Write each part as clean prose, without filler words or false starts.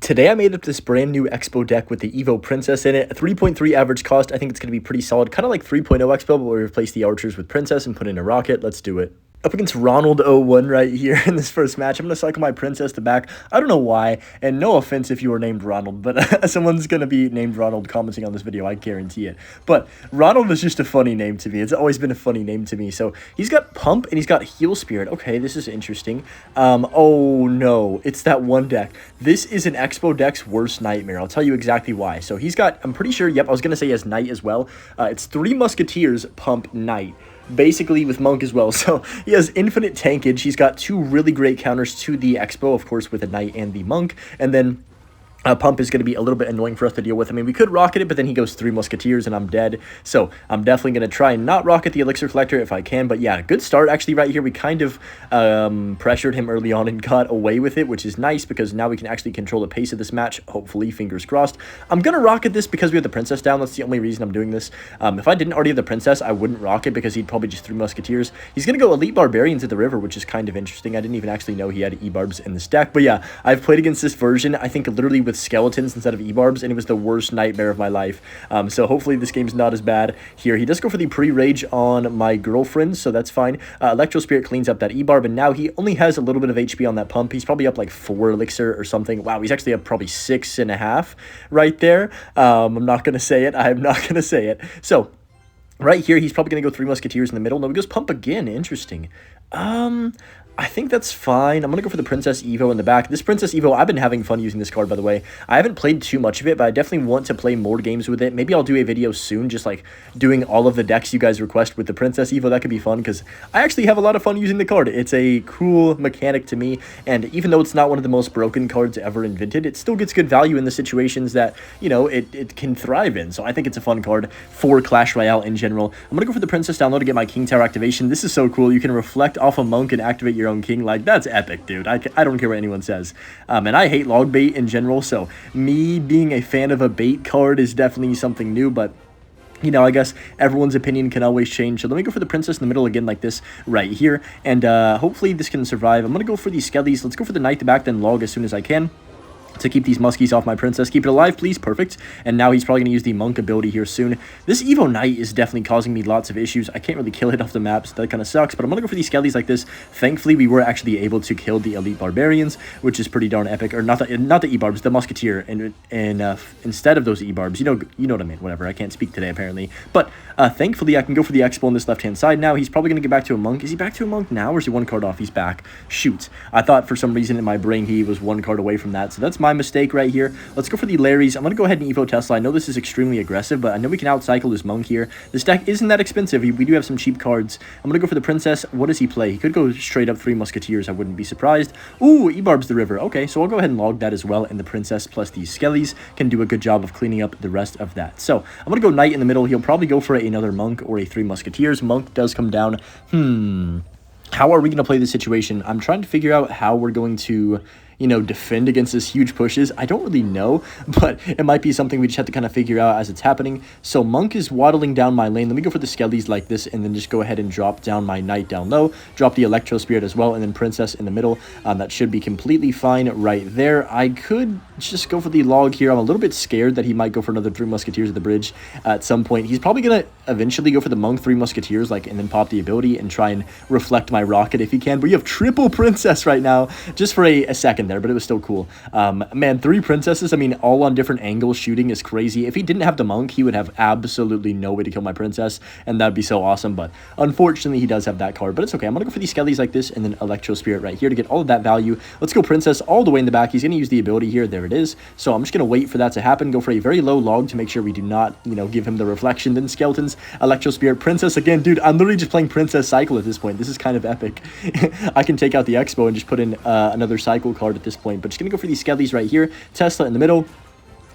Today I made up this brand new Xbow deck with the Evo Princess in it. 3.3 average cost. I think it's going to be pretty solid. Kind of like 3.0 Xbow, but we replace the archers with Princess and put in a rocket. Let's do it. Up against Ronald01 right here in this first match. I'm going to cycle my Princess to back. I don't know why, and no offense if you were named Ronald, but someone's going to be named Ronald commenting on this video, I guarantee it. But Ronald is just a funny name to me. It's always been a funny name to me. So he's got Pump, and he's got Heal Spirit. Okay, this is interesting. Oh no, it's that one deck. This is an Xbow deck's worst nightmare. I'll tell you exactly why. So he's got, I'm pretty sure, yep, I was going to say he has Knight as well. It's 3 Musketeers, Pump, Knight. Basically with Monk as well. So he has infinite tankage. He's got 2 really great counters to the Xbow, of course, with the Knight and the Monk. And then Pump is going to be a little bit annoying for us to deal with. I mean, we could rocket it, but then he goes 3 Musketeers and I'm dead. So I'm definitely going to try and not rocket the Elixir Collector if I can. But yeah, good start actually right here. We kind of pressured him early on and got away with it, which is nice because now we can actually control the pace of this match. Hopefully, fingers crossed. I'm going to rocket this because we have the Princess down. That's the only reason I'm doing this. If I didn't already have the Princess, I wouldn't rocket because he'd probably just 3 Musketeers. He's going to go Elite Barbarians at the river, which is kind of interesting. I didn't even actually know he had E-Barbs in this deck. But yeah, I've played against this version, I think literally with skeletons instead of E-Barbs, and it was the worst nightmare of my life. So hopefully this game's not as bad here. He does go for the pre-rage on my girlfriend, so that's fine. Electro Spirit cleans up that E-Barb, and now he only has a little bit of HP on that Pump. He's probably up like 4 Elixir or something. Wow, he's actually up probably 6.5 right there. I'm not going to say it. I'm not going to say it. So right here, he's probably going to go 3 Musketeers in the middle. No, he goes Pump again. Interesting. I think that's fine. I'm going to go for the Princess Evo in the back. This Princess Evo, I've been having fun using this card, by the way. I haven't played too much of it, but I definitely want to play more games with it. Maybe I'll do a video soon, just like doing all of the decks you guys request with the Princess Evo. That could be fun, because I actually have a lot of fun using the card. It's a cool mechanic to me, and even though it's not one of the most broken cards ever invented, it still gets good value in the situations that, you know, it can thrive in. So I think it's a fun card for Clash Royale in general. I'm going to go for the Princess down low to get my King Tower activation. This is so cool. You can reflect off a Monk and activate your own king. Like, that's epic, dude. I don't care what anyone says. And I hate log bait in general, so me being a fan of a bait card is definitely something new, but you know, I guess everyone's opinion can always change. So let me go for the Princess in the middle again like this right here, and hopefully this can survive. I'm going to go for these Skellies. Let's go for the Knight to back, then log as soon as I can to keep these muskies off my Princess. Keep it alive, please. Perfect. And now he's probably going to use the Monk ability here soon. This Evo Knight is definitely causing me lots of issues. I can't really kill it off the map, so that kind of sucks, but I'm going to go for these Skellies like this. Thankfully, we were actually able to kill the Elite Barbarians, which is pretty darn epic. Or not the E-Barbs, the Musketeer, and instead of those E-Barbs. You know what I mean. Whatever. I can't speak today, apparently. But thankfully, I can go for the Xbow on this left-hand side now. He's probably going to get back to a Monk. Is he back to a Monk now, or is he 1 card off? He's back. Shoot. I thought for some reason in my brain he was 1 card away from that, so that's my mistake right here. Let's go for the Larrys. I'm going to go ahead and Evo Tesla. I know this is extremely aggressive, but I know we can outcycle this Monk here. This deck isn't that expensive. We do have some cheap cards. I'm going to go for the Princess. What does he play? He could go straight up 3 Musketeers. I wouldn't be surprised. Ooh, E-Barb's the river. Okay, so I'll go ahead and log that as well, and the Princess plus these Skellies can do a good job of cleaning up the rest of that. So I'm going to go Knight in the middle. He'll probably go for another Monk or a 3 Musketeers. Monk does come down. How are we going to play this situation? I'm trying to figure out how we're going to, you know, defend against this huge pushes. I don't really know, but it might be something we just have to kind of figure out as it's happening. So Monk is waddling down my lane. Let me go for the Skellies like this, and then just go ahead and drop down my Knight down low, drop the Electro Spirit as well, and then Princess in the middle. That should be completely fine right there. I could just go for the log here. I'm a little bit scared that he might go for another 3 Musketeers at the bridge at some point. He's probably going to eventually go for the Monk 3 Musketeers, like, and then pop the ability and try and reflect my rocket if he can. But you have triple Princess right now, just for a second there, but it was still cool. Man, 3 Princesses, I mean, all on different angles shooting is crazy. If he didn't have the Monk, he would have absolutely no way to kill my Princess, and that'd be so awesome, but unfortunately, he does have that card, but it's okay. I'm gonna go for these Skellies like this, and then Electro Spirit right here to get all of that value. Let's go Princess all the way in the back. He's gonna use the ability here. There it is. So I'm just gonna wait for that to happen, go for a very low log to make sure we do not, you know, give him the reflection. Then Skeletons, Electro Spirit, Princess again. Dude, I'm literally just playing Princess Cycle at this point. This is kind of epic. I can take out the Xbow and just put in another Cycle card at this point, but just gonna go for these Skellies right here. Tesla in the middle.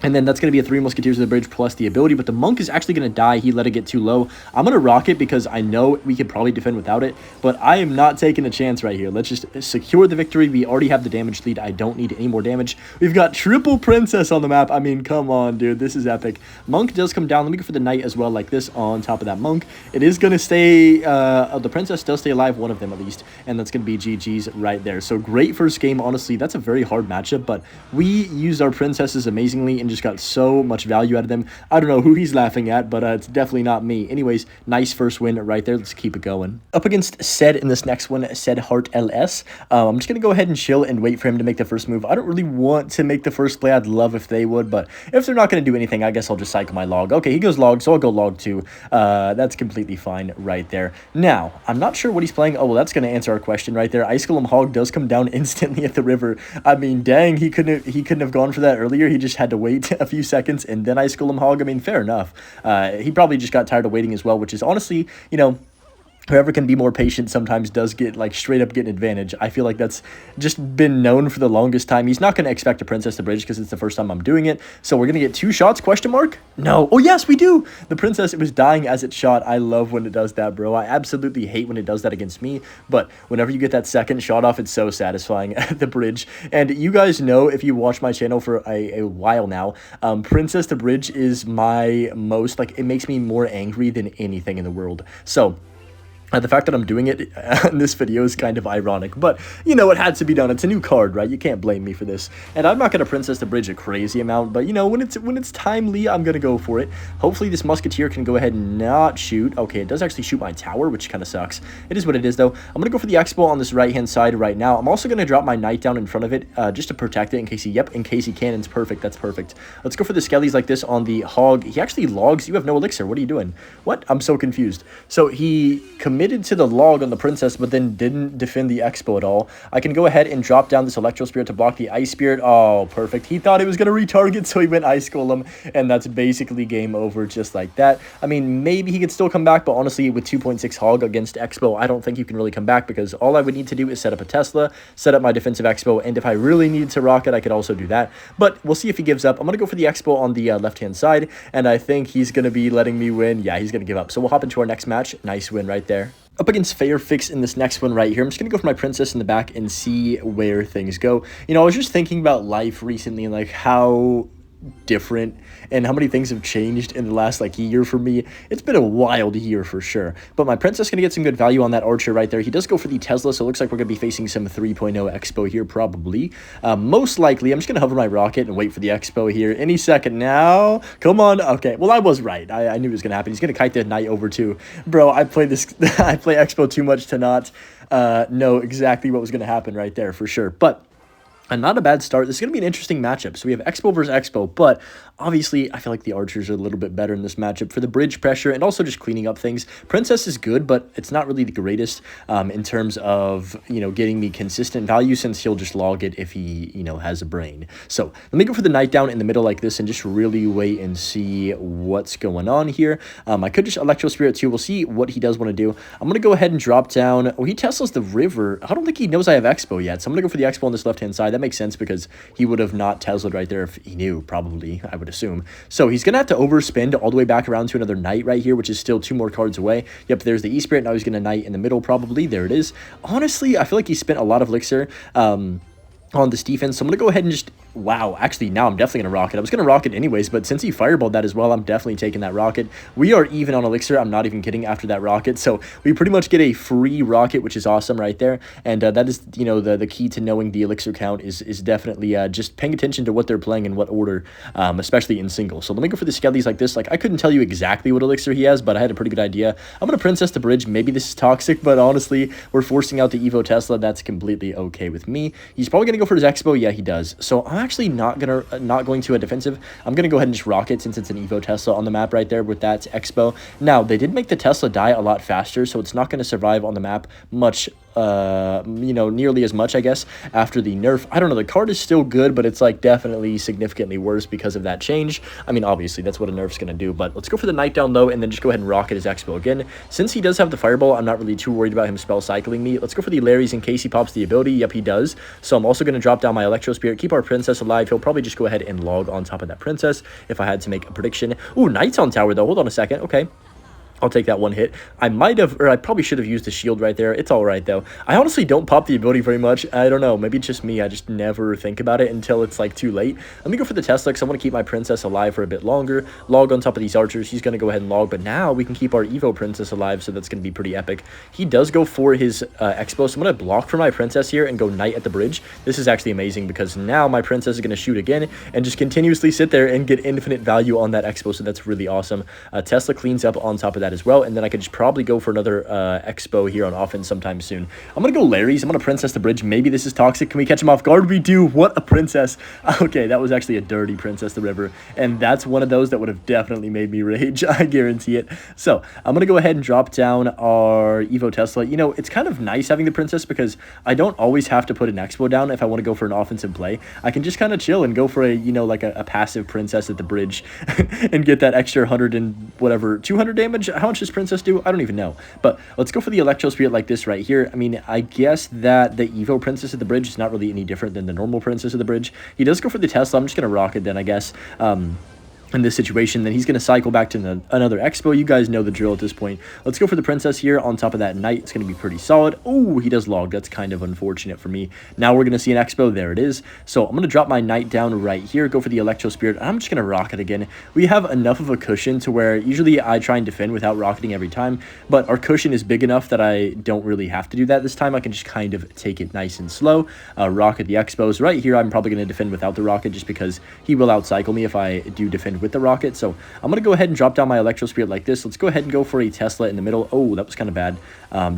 And then that's going to be a 3 Musketeers of the Bridge plus the ability. But the Monk is actually going to die. He let it get too low. I'm going to rock it because I know we could probably defend without it. But I am not taking a chance right here. Let's just secure the victory. We already have the damage lead. I don't need any more damage. We've got triple Princess on the map. I mean, come on, dude. This is epic. Monk does come down. Let me go for the Knight as well, like this on top of that Monk. It is going to stay... the Princess does stay alive, one of them at least. And that's going to be GG's right there. So great first game. Honestly, that's a very hard matchup. But we used our Princesses amazingly and just got so much value out of them. I don't know who he's laughing at, but it's definitely not me. Anyways, nice first win right there. Let's keep it going. Up against Sed in this next one, Sed Heart LS. I'm just going to go ahead and chill and wait for him to make the first move. I don't really want to make the first play. I'd love if they would, but if they're not going to do anything, I guess I'll just cycle my log. Okay, he goes log, so I'll go log too. That's completely fine right there. Now, I'm not sure what he's playing. Oh, well, that's going to answer our question right there. Ice Golem Hog does come down instantly at the river. I mean, dang, he couldn't have gone for that earlier. He just had to wait a few seconds and then Ice Golem Hog. I mean, fair enough. He probably just got tired of waiting as well, which is honestly, you know, whoever can be more patient sometimes does get, like, straight up get an advantage. I feel like that's just been known for the longest time. He's not going to expect to Princess the Bridge because it's the first time I'm doing it. So we're going to get 2 shots, question mark? No. Oh, yes, we do. The Princess, it was dying as it shot. I love when it does that, bro. I absolutely hate when it does that against me. But whenever you get that second shot off, it's so satisfying at the bridge. And you guys know, if you watch my channel for a while now, Princess the Bridge is my most, like, it makes me more angry than anything in the world. So... the fact that I'm doing it in this video is kind of ironic, but, you know, it had to be done. It's a new card, right? You can't blame me for this. And I'm not going to Princess the Bridge a crazy amount, but, you know, when it's timely, I'm going to go for it. Hopefully this Musketeer can go ahead and not shoot. Okay, it does actually shoot my tower, which kind of sucks. It is what it is, though. I'm going to go for the Xbow on this right-hand side right now. I'm also going to drop my Knight down in front of it just to protect it in case in case he cannons. Perfect. That's perfect. Let's go for the Skellies like this on the Hog. He actually logs. You have no elixir. What are you doing? What? I'm so confused. So he committed to the log on the Princess, but then didn't defend the Xbow at all. I can go ahead and drop down this Electro Spirit to block the Ice Spirit. Oh, perfect. He thought it was going to retarget, so he went Ice Golem, and that's basically game over just like that. I mean, maybe he could still come back, but honestly, with 2.6 Hog against Xbow, I don't think you can really come back because all I would need to do is set up a Tesla, set up my defensive Xbow, and if I really needed to rock it, I could also do that. But we'll see if he gives up. I'm going to go for the Xbow on the left-hand side, and I think he's going to be letting me win. Yeah, he's going to give up. So we'll hop into our next match. Nice win right there. Up against Fairfix in this next one right here. I'm just going to go for my Princess in the back and see where things go. You know, I was just thinking about life recently and, like, how different and how many things have changed in the last, like, year for me. It's been a wild year for sure. But my Princess going to get some good value on that Archer right there. He does go for the Tesla, so it looks like we're going to be facing some 3.0 Xbow here probably. Most likely, I'm just going to hover my rocket and wait for the Xbow here any second now. Come on. Okay, well, I was right. I knew it was going to happen. He's going to kite the Knight over too. Bro, I play Xbow too much to not know exactly what was going to happen right there for sure. But not a bad start. This is going to be an interesting matchup. So we have Xbow versus Xbow, but obviously I feel like the Archers are a little bit better in this matchup for the bridge pressure and also just cleaning up things. Princess is good, but it's not really the greatest in terms of, you know, getting me consistent value since he'll just log it if he, you know, has a brain. So let me go for the Knight down in the middle like this and just really wait and see what's going on here. I could just Electro Spirit too. We'll see what he does want to do. I'm going to go ahead and drop down. Oh, he Teslas the river. I don't think he knows I have Xbow yet, so I'm going to go for the Xbow on this left-hand side. That makes sense because he would have not Teslaed right there if he knew, probably, I would assume. So he's going to have to overspend all the way back around to another Knight right here, which is still 2 more cards away. Yep, there's the E-Spirit. Now he's going to Knight in the middle, probably. There it is. Honestly, I feel like he spent a lot of elixir on this defense, so I'm going to go ahead and just... Wow, actually, now I'm definitely going to rocket. I was going to rocket anyways, but since he fireballed that as well, I'm definitely taking that rocket. We are even on elixir. I'm not even kidding after that rocket, so we pretty much get a free rocket, which is awesome right there, and that is, you know, the key to knowing the elixir count is definitely just paying attention to what they're playing in what order, especially in single. So let me go for the Skellies like this. Like, I couldn't tell you exactly what elixir he has, but I had a pretty good idea. I'm going to Princess the Bridge. Maybe this is toxic, but honestly, we're forcing out the Evo Tesla. That's completely okay with me. He's probably going to go for his Xbow. Yeah, he does. So I'm actually not going to a defensive. I'm going to go ahead and just rocket since it's an Evo Tesla on the map right there with that Xbow. Now, they did make the Tesla die a lot faster, so it's not going to survive on the map much you know, nearly as much, I guess, after the nerf. I don't know, the card is still good, but it's like definitely significantly worse because of that change. I mean, obviously that's what a nerf's gonna do, but let's go for the Knight down low and then just go ahead and rocket his Xbow again. Since he does have the Fireball, I'm not really too worried about him spell cycling me. Let's go for the Larry's in case he pops the ability. Yep, he does. So I'm also gonna drop down my Electro Spirit, keep our Princess alive. He'll probably just go ahead and log on top of that Princess if I had to make a prediction. Ooh, Knight's on tower though. Hold on a second. Okay. I'll take that one hit. I might have, or I probably should have used the shield right there. It's all right, though. I honestly don't pop the ability very much. I don't know. Maybe it's just me. I just never think about it until it's, like, too late. Let me go for the Tesla, because I want to keep my Princess alive for a bit longer. Log on top of these archers. He's going to go ahead and log, but now we can keep our Evo Princess alive, so that's going to be pretty epic. He does go for his Xbow, so I'm going to block for my Princess here and go Knight at the bridge. This is actually amazing, because now my Princess is going to shoot again and just continuously sit there and get infinite value on that Xbow, so that's really awesome. Tesla cleans up on top of that as well, and then I could just probably go for another Xbow here on offense sometime soon. I'm going to go Larry's. I'm going to Princess the bridge. Maybe this is toxic. Can we catch him off guard? We do. What a Princess. Okay, that was actually a dirty Princess the river, and that's one of those that would have definitely made me rage. I guarantee it. So I'm going to go ahead and drop down our Evo Tesla. You know, it's kind of nice having the Princess because I don't always have to put an Xbow down if I want to go for an offensive play. I can just kind of chill and go for a, you know, like a passive Princess at the bridge and get that extra 100 and whatever, 200 damage. How much does Princess do? I don't even know. But let's go for the Electro Spirit like this right here. I mean, I guess that the Evo Princess at the bridge is not really any different than the normal Princess at the bridge. He does go for the Tesla. I'm just going to rock it then, I guess. In this situation, then he's going to cycle back to another Xbow. You guys know the drill at this point. Let's go for the Princess here on top of that Knight. It's going to be pretty solid. Oh, he does log. That's kind of unfortunate for me. Now we're going to see an Xbow. There it is. So I'm going to drop my Knight down right here, go for the Electro Spirit. I'm just going to rocket again. We have enough of a cushion to where usually I try and defend without rocketing every time, but our cushion is big enough that I don't really have to do that this time. I can just kind of take it nice and slow. Rocket the Xbows. Right here, I'm probably going to defend without the rocket just because he will outcycle me if I do defend with the rocket. So I'm going to go ahead and drop down my Electro Spirit like this. Let's go ahead and go for a Tesla in the middle. Oh, that was kind of bad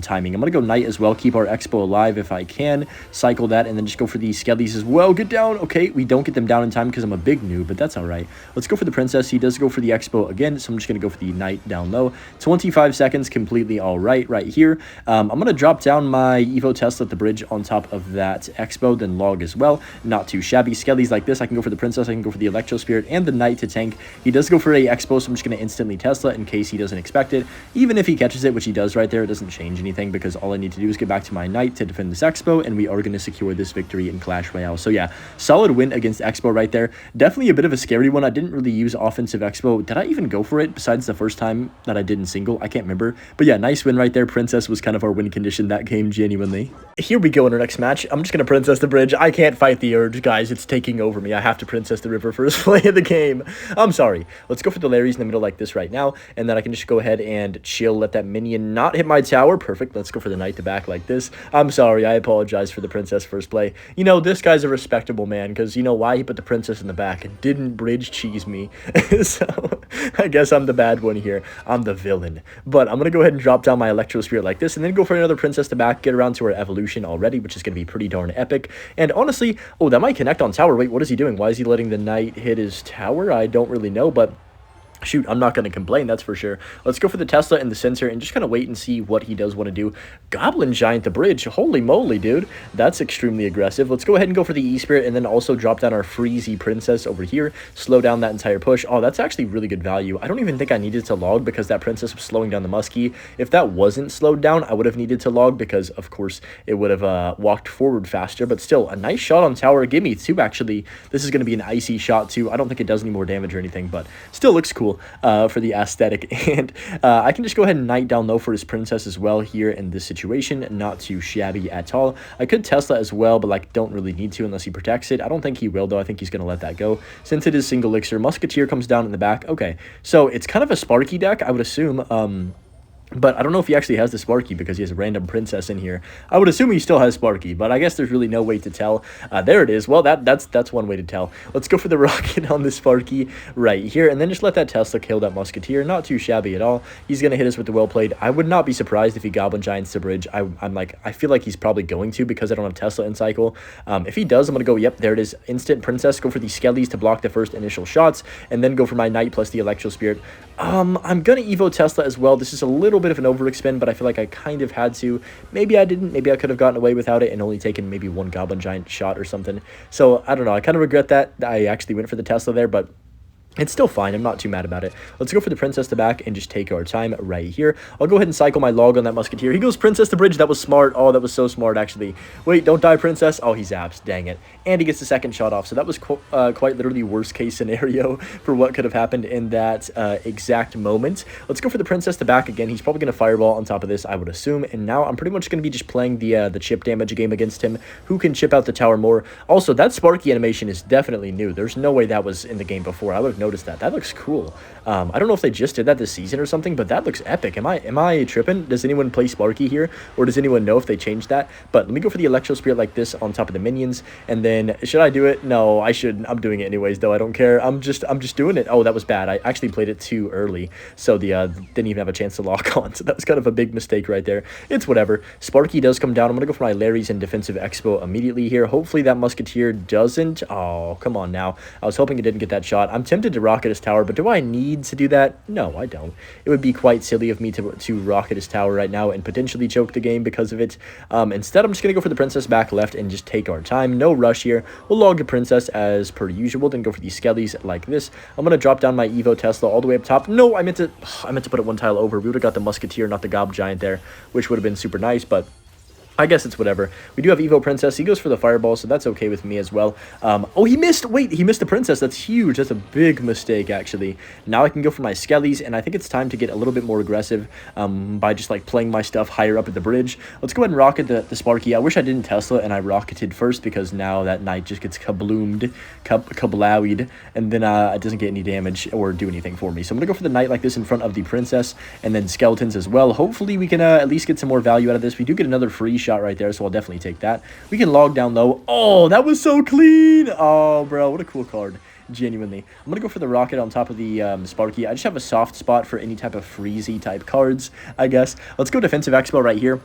timing. I'm going to go Knight as well. Keep our Xbow alive if I can. Cycle that and then just go for the Skellies as well. Get down. Okay, we don't get them down in time because I'm a big noob, but that's all right. Let's go for the Princess. He does go for the Xbow again, so I'm just going to go for the Knight down low. 25 seconds, completely all right here. I'm going to drop down my Evo Tesla at the bridge on top of that Xbow, then log as well. Not too shabby. Skellies like this. I can go for the Princess. I can go for the Electro Spirit and the Knight to tank. He does go for a Xbow, so I'm just going to instantly Tesla in case he doesn't expect it. Even if he catches it, which he does right there, it doesn't change anything because all I need to do is get back to my Knight to defend this Xbow, and we are going to secure this victory in Clash Royale. So yeah, solid win against Xbow right there. Definitely a bit of a scary one. I didn't really use offensive Xbow. Did I even go for it besides the first time that I did in single? I can't remember. But yeah, nice win right there. Princess was kind of our win condition that game, genuinely. Here we go in our next match. I'm just going to Princess the bridge. I can't fight the urge, guys. It's taking over me. I have to Princess the river first play of the game. I'm sorry. Let's go for the Larry's in the middle like this right now, and then I can just go ahead and chill, let that minion not hit my tower. Perfect. Let's go for the Knight to back like this. I'm sorry. I apologize for the Princess first play. You know, this guy's a respectable man because you know why? He put the Princess in the back and didn't bridge cheese me. So I guess I'm the bad one here. I'm the villain. But I'm going to go ahead and drop down my Electro Spirit like this and then go for another Princess to back, get around to our evolution already, which is going to be pretty darn epic. And honestly, oh, that might connect on tower. Wait, what is he doing? Why is he letting the Knight hit his tower? I don't really know, but shoot, I'm not going to complain, that's for sure. Let's go for the Tesla and the sensor and just kind of wait and see what he does want to do. Goblin Giant the bridge. Holy moly, dude. That's extremely aggressive. Let's go ahead and go for the E-Spirit and then also drop down our Freezy Princess over here. Slow down that entire push. Oh, that's actually really good value. I don't even think I needed to log because that Princess was slowing down the Muskie. If that wasn't slowed down, I would have needed to log because, of course, it would have walked forward faster. But still, a nice shot on tower. Give me two, actually. This is going to be an icy shot, too. I don't think it does any more damage or anything, but still looks cool. For the aesthetic, and I can just go ahead and Knight down low for his Princess as well here in this situation. Not too shabby at all. I could Tesla as well, but like don't really need to unless he protects it. I don't think he will though. I think he's going to let that go since it is single elixir. Musketeer comes down in the back. Okay, so it's kind of a Sparky deck, I would assume. But I don't know if he actually has the Sparky because he has a random Princess in here. I would assume he still has Sparky, but I guess there's really no way to tell. There it is. Well, that's one way to tell. Let's go for the rocket on the Sparky right here, and then just let that Tesla kill that Musketeer. Not too shabby at all. He's going to hit us with the well played. I would not be surprised if he Goblin Giants to bridge. I feel like he's probably going to because I don't have Tesla in cycle. If he does, I'm going to go, yep, there it is. Instant Princess. Go for the Skellies to block the first initial shots, and then go for my Knight plus the Electro Spirit. I'm going to Evo Tesla as well. This is a little bit of an overexpend, but I feel like I kind of had to. Maybe I didn't. Maybe I could have gotten away without it and only taken maybe one Goblin Giant shot or something. So, I don't know. I kind of regret that. I actually went for the Tesla there, but it's still fine. I'm not too mad about it. Let's go for the Princess to back and just take our time right here. I'll go ahead and cycle my log on that Musketeer. He goes Princess to bridge. That was smart. Oh, that was so smart, actually. Wait, don't die, Princess. Oh, he's zaps. Dang it. And he gets the second shot off. So that was quite literally worst case scenario for what could have happened in that exact moment. Let's go for the Princess to back again. He's probably going to Fireball on top of this, I would assume. And now I'm pretty much going to be just playing the chip damage game against him. Who can chip out the tower more? Also, that Sparky animation is definitely new. There's no way that was in the game before. I would have noticed that. That looks cool. I don't know if they just did that this season or something, but that looks epic. Am I tripping? Does anyone play Sparky here, or does anyone know if they changed that? But let me go for the Electro Spirit like this on top of the minions, and then should I do it? No, I shouldn't. I'm doing it anyways, though. I don't care. I'm just doing it. Oh, that was bad. I actually played it too early, so the didn't even have a chance to lock on. So that was kind of a big mistake right there. It's whatever. Sparky does come down. I'm gonna go for my Larry's and defensive Xbow immediately here. Hopefully that Musketeer doesn't. Oh, come on now. I was hoping it didn't get that shot. I'm tempted to rocket his tower, but do I need to do that? No, I don't. It would be quite silly of me to rocket his tower right now and potentially choke the game because of it. Instead, I'm just going to go for the Princess back left and just take our time. No rush here. We'll log the Princess as per usual, then go for these Skellies like this. I'm going to drop down my Evo Tesla all the way up top. No, I meant to put it one tile over. We would have got the Musketeer, not the Gob Giant there, which would have been super nice, but I guess it's whatever. We do have Evo Princess. He goes for the Fireball, so that's okay with me as well. Oh, he missed. Wait, he missed the Princess. That's huge. That's a big mistake, actually. Now I can go for my Skellies, and I think it's time to get a little bit more aggressive by just, like, playing my stuff higher up at the bridge. Let's go ahead and rocket the Sparky. I wish I didn't Tesla and I rocketed first, because now that knight just gets kabloomed, kablowied, and then it doesn't get any damage or do anything for me. So I'm going to go for the knight like this in front of the Princess, and then skeletons as well. Hopefully we can at least get some more value out of this. We do get another free shot right there, so I'll definitely take that. We can log down low. Oh, that was so clean. Oh, bro, what a cool card. Genuinely. I'm going to go for the rocket on top of the Sparky. I just have a soft spot for any type of freezy type cards, I guess. Let's go defensive Expo right here.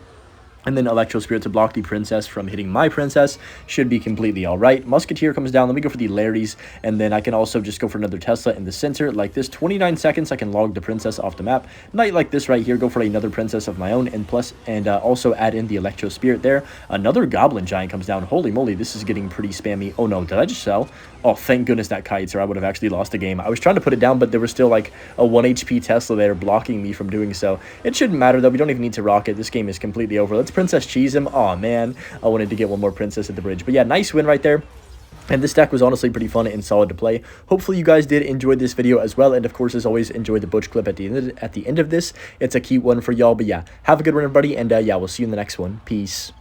And then Electro Spirit to block the Princess from hitting my Princess. Should be completely alright. Musketeer comes down. Let me go for the Larry's. And then I can also just go for another Tesla in the center like this. 29 seconds. I can log the Princess off the map. Knight like this right here. Go for another Princess of my own. And also add in the Electro Spirit there. Another Goblin Giant comes down. Holy moly. This is getting pretty spammy. Oh no. Did I just sell? Oh, thank goodness that kites, or I would have actually lost the game. I was trying to put it down, but there was still like a 1 HP Tesla there blocking me from doing so. It shouldn't matter, though. We don't even need to rocket. This game is completely over. Let's Princess cheese him. Oh, man. I wanted to get one more Princess at the bridge. But yeah, nice win right there. And this deck was honestly pretty fun and solid to play. Hopefully you guys did enjoy this video as well. And of course, as always, enjoy the Butch clip at the end of this. It's a cute one for y'all. But yeah, have a good one, everybody. And yeah, we'll see you in the next one. Peace.